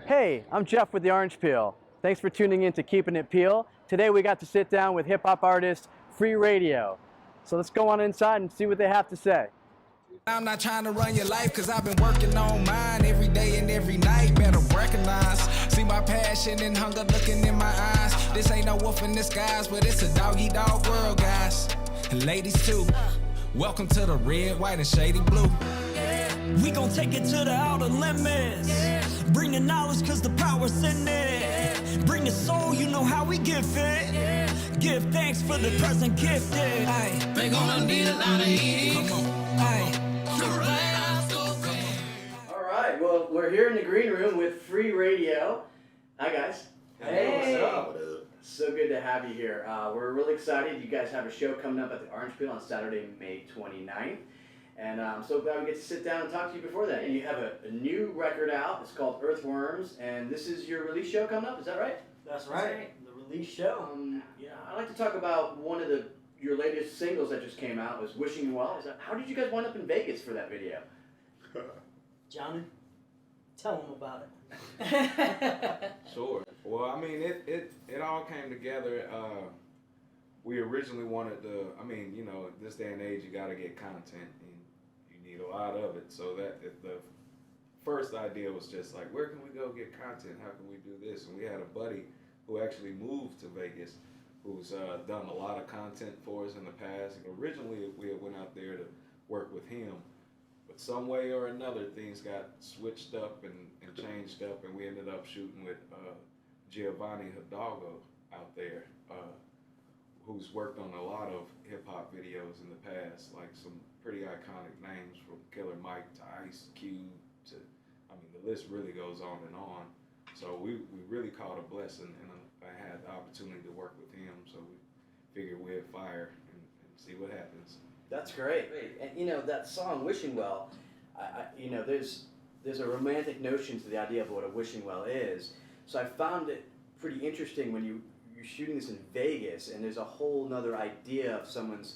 Hey, I'm Jeff with the Orange Peel. Thanks for tuning in to Keepin' It Peel. Today we got to sit down with hip-hop artist Free Radio. So let's go on inside and see what they have to say. I'm not trying to run your life, cause I've been working on mine every day and every night. Better recognize, see my passion and hunger looking in my eyes. This ain't no wolf in disguise, but it's a dog-eat-dog world, guys. And ladies too. Welcome to the red, white, and shady blue. We gon' take it to the outer limits. Bring the knowledge cause the power's in it. Bring the soul, you know how we get fit. Give thanks for the present gifted. Aye. They gonna need a lot of heat. Come on. Aye. All right, well, we're here in the green room with Free Radio. Hi, guys. Hey, what's up? So good to have you here. We're really excited. You guys have a show coming up at the Orange Peel on Saturday, May 29th. And I'm so glad we get to sit down and talk to you before that. And you have a new record out. It's called EARthWORMS, and this is your release show coming up. Is that right? That's right. The release show. Yeah, I'd like to talk about one of your latest singles that just came out. Was "Wishing You Well." How did you guys wind up in Vegas for that video? Johnny, tell them about it. Sure. Well, I mean, it all came together. We originally wanted to, I mean, you know, this day and age, you got to get content, and you need a lot of it. So that the first idea was just like, where can we go get content? How can we do this? And we had a buddy who actually moved to Vegas, who's done a lot of content for us in the past. And originally, we went out there to work with him. But some way or another, things got switched up and changed up, and we ended up shooting with Giovanni Hidalgo out there, who's worked on a lot of hip-hop videos in the past, like some pretty iconic names from Killer Mike to Ice Cube to, I mean, the list really goes on and on. So we really caught a blessing, and I had the opportunity to work with him, so we figured we'd fire and see what happens. That's great. And you know, that song "Wishing Well," you know, there's a romantic notion to the idea of what a wishing well is. So I found it pretty interesting when you're shooting this in Vegas, and there's a whole nother idea of someone's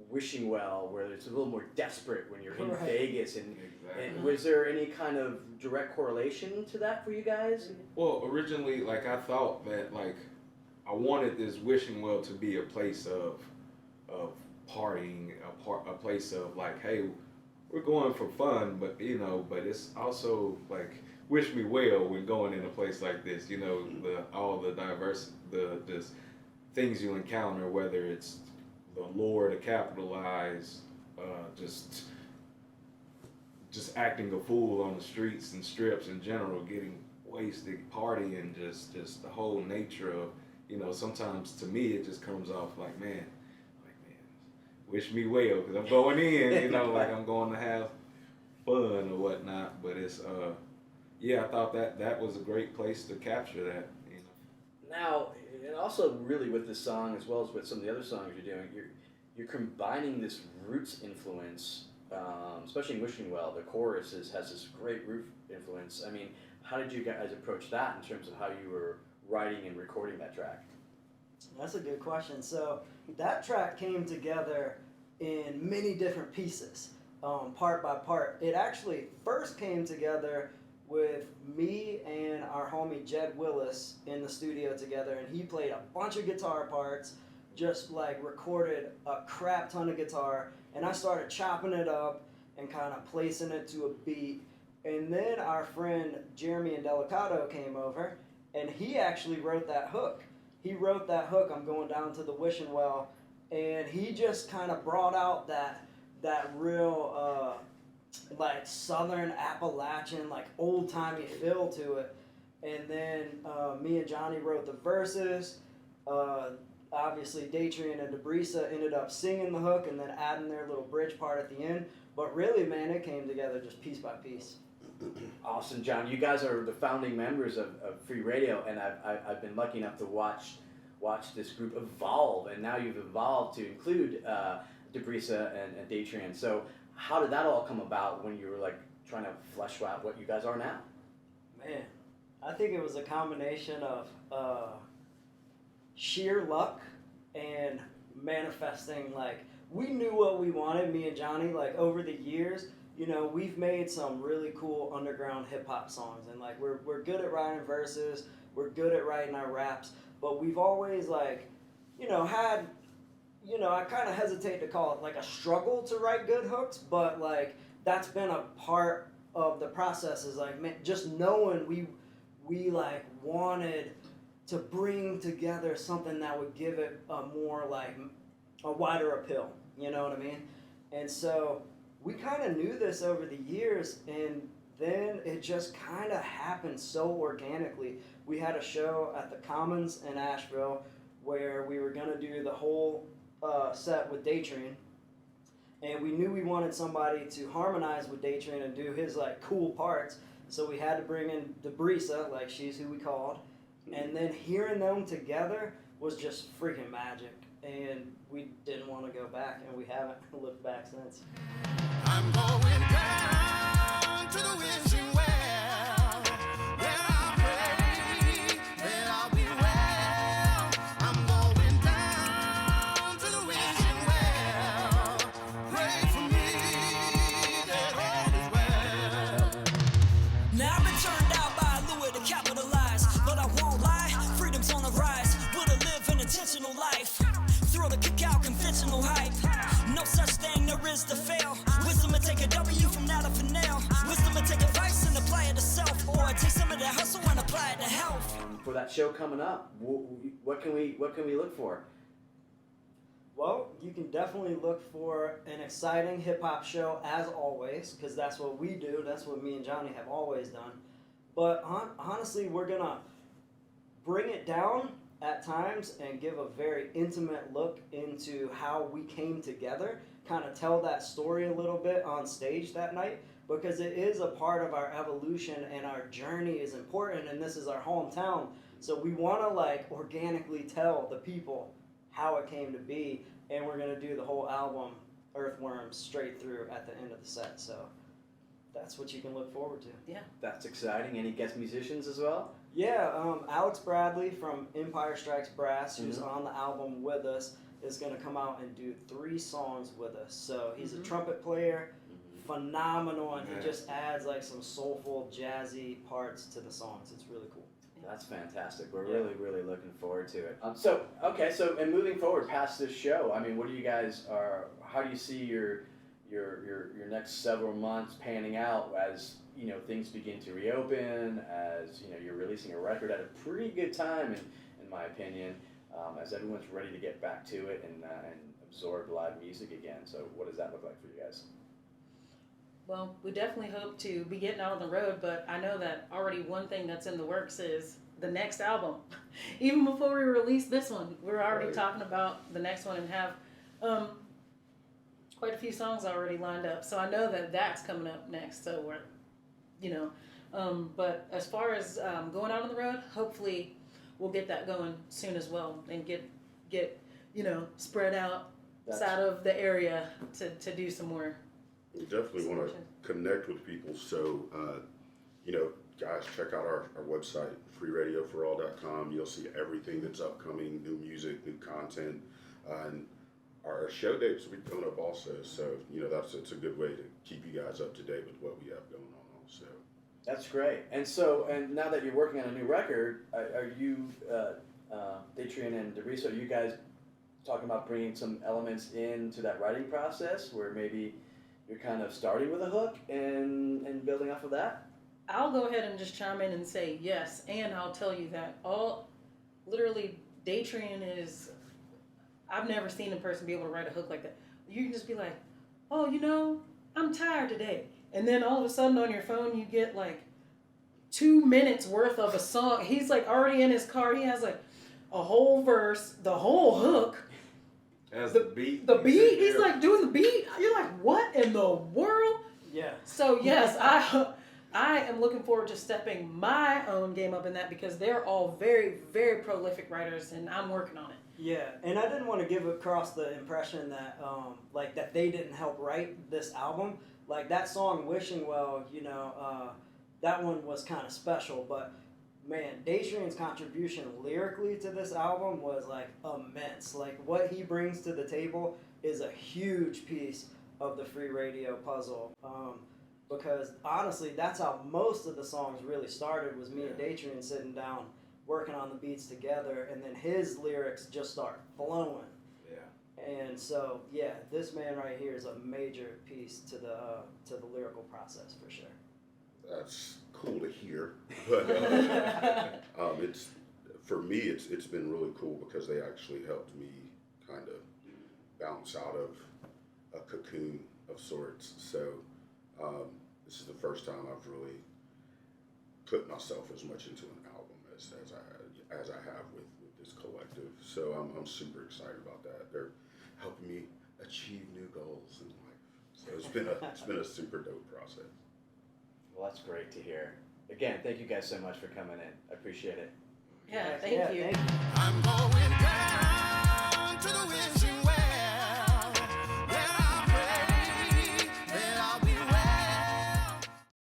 wishing well, where it's a little more desperate when you're in Vegas. And, Exactly. and was there any kind of direct correlation to that for you guys? Well, originally, like, I thought that, like, I wanted this wishing well to be a place of partying, a place of like, hey, we're going for fun, but you know, but it's also like, wish me well when going in a place like this. You know, all the diverse, just things you encounter, whether it's the lure to capitalize, just acting a fool on the streets and strips in general, getting wasted, partying, just the whole nature of, you know, sometimes to me it just comes off like, man, wish me well, because I'm going in, you know, like I'm going to have fun or whatnot. But it's, yeah, I thought that was a great place to capture that, you know. Now, and also really with this song, as well as with some of the other songs you're doing, you're combining this roots influence, especially in Wishing Well. The chorus has this great root influence. I mean, how did you guys approach that in terms of how you were writing and recording that track? That's a good question. So that track came together in many different pieces, part by part. It actually first came together with me and our homie Jed Willis in the studio together, and he played a bunch of guitar parts, just like recorded a crap ton of guitar, and I started chopping it up and kind of placing it to a beat. And then our friend Jeremy Indelicato came over, and he actually wrote that hook. He wrote that hook, I'm going down to the wishing well, and he just kind of brought out that real like Southern Appalachian, like old-timey feel to it. And then me and Johnny wrote the verses. Obviously Datrian and Debrisa ended up singing the hook and then adding their little bridge part at the end. But really, man, it came together just piece by piece. Awesome, John. You guys are the founding members of Free Radio, and I've been lucky enough to watch this group evolve, and now you've evolved to include Debrisa and Datrian. So how did that all come about when you were like trying to flesh out what you guys are now? Man, I think it was a combination of sheer luck and manifesting. Like, we knew what we wanted, me and Johnny, like over the years. you know, we've made some really cool underground hip hop songs, and like we're good at writing verses, we're good at writing our raps, but we've always like, you know, had, you know, I kind of hesitate to call it like a struggle to write good hooks, but like that's been a part of the process, is like, man, just knowing we like wanted to bring together something that would give it a more like a wider appeal, you know what I mean? And so we kind of knew this over the years, and then it just kind of happened so organically. We had a show at the Commons in Asheville where we were going to do the whole set with Datrian, and we knew we wanted somebody to harmonize with Datrian and do his like cool parts, so we had to bring in Debrisa, like she's who we called, and then hearing them together was just freaking magic, and we didn't want to go back, and we haven't looked back since. I'm going down to the wishing well, where I pray that I'll be well. I'm going down to the wishing well, pray for me that all is well. Now I've been turned out by Louis to capitalize, but I won't lie, freedom's on the rise. Would have lived an intentional life, throw the kick out conventional hype. No such thing, there is to fail. Wisdom to take a W from now to finale. Wisdom to take advice and apply it to self, or take some of that hustle and apply it to health. For that show coming up, what can we look for? Well, you can definitely look for an exciting hip-hop show, as always, because that's what we do. That's what me and Johnny have always done. But honestly, we're going to bring it down at times and give a very intimate look into how we came together, kind of tell that story a little bit on stage that night, because it is a part of our evolution, and our journey is important, and this is our hometown. So we want to like organically tell the people how it came to be, and we're going to do the whole album EARthWORMS straight through at the end of the set. So that's what you can look forward to. Yeah. That's exciting. Any guest musicians as well? Yeah, Alex Bradley from Empire Strikes Brass, who's on the album with us, is going to come out and do 3 songs with us. So he's a trumpet player, phenomenal, and he just adds like some soulful, jazzy parts to the songs. It's really cool. That's fantastic. We're really looking forward to it. So and moving forward past this show, I mean, what do you guys how do you see your next several months panning out as, you know, things begin to reopen, as, you know, you're releasing a record at a pretty good time, in my opinion, as everyone's ready to get back to it and absorb live music again. So what does that look like for you guys? Well, we definitely hope to be getting out on the road, but I know that already one thing that's in the works is the next album. Even before we release this one, we're already talking about the next one and have quite a few songs already lined up. So I know that that's coming up next. So we're, you know, but as far as going out on the road, hopefully we'll get that going soon as well, and get you know, spread out outside of the area to do some more. We definitely want to connect with people, so you know, guys, check out our website, freeradioforall.com. You'll see everything that's upcoming, new music, new content, and our show dates will be coming up also. So, you know, it's a good way to keep you guys up to date with what we have going on also. That's great. And now that you're working on a new record, are you, Datrian and Debrisa, are you guys talking about bringing some elements into that writing process where maybe you're kind of starting with a hook and building off of that? I'll go ahead and just chime in and say yes, and I'll tell you that literally, Datrian is, I've never seen a person be able to write a hook like that. You can just be like, oh, you know, I'm tired today. And then all of a sudden on your phone, you get like 2 minutes worth of a song. He's like already in his car. He has like a whole verse, the whole hook. As the beat. The beat, he's like doing the beat. You're like, what in the world? Yeah. So yes, I am looking forward to stepping my own game up in that, because they're all very, very prolific writers, and I'm working on it. Yeah, and I didn't want to give across the impression that like that they didn't help write this album. Like that song "Wishing Well," you know, that one was kind of special. But man, Datrian's contribution lyrically to this album was like immense. Like what he brings to the table is a huge piece of the free radio puzzle. Because honestly, that's how most of the songs really started, was me and Datrian sitting down, working on the beats together, and then his lyrics just start flowing. Yeah. And so, yeah, this man right here is a major piece to the lyrical process for sure. That's cool to hear, but it's for me. It's been really cool because they actually helped me kind of bounce out of a cocoon of sorts. So this is the first time I've really put myself as much into an album as I have with this collective. So I'm super excited about that. They're helping me achieve new goals in life. So it's been a super dope process. Well, that's great to hear. Again, thank you guys so much for coming in. I appreciate it. Yeah, thank you. Thank you. I'm going down to the wishing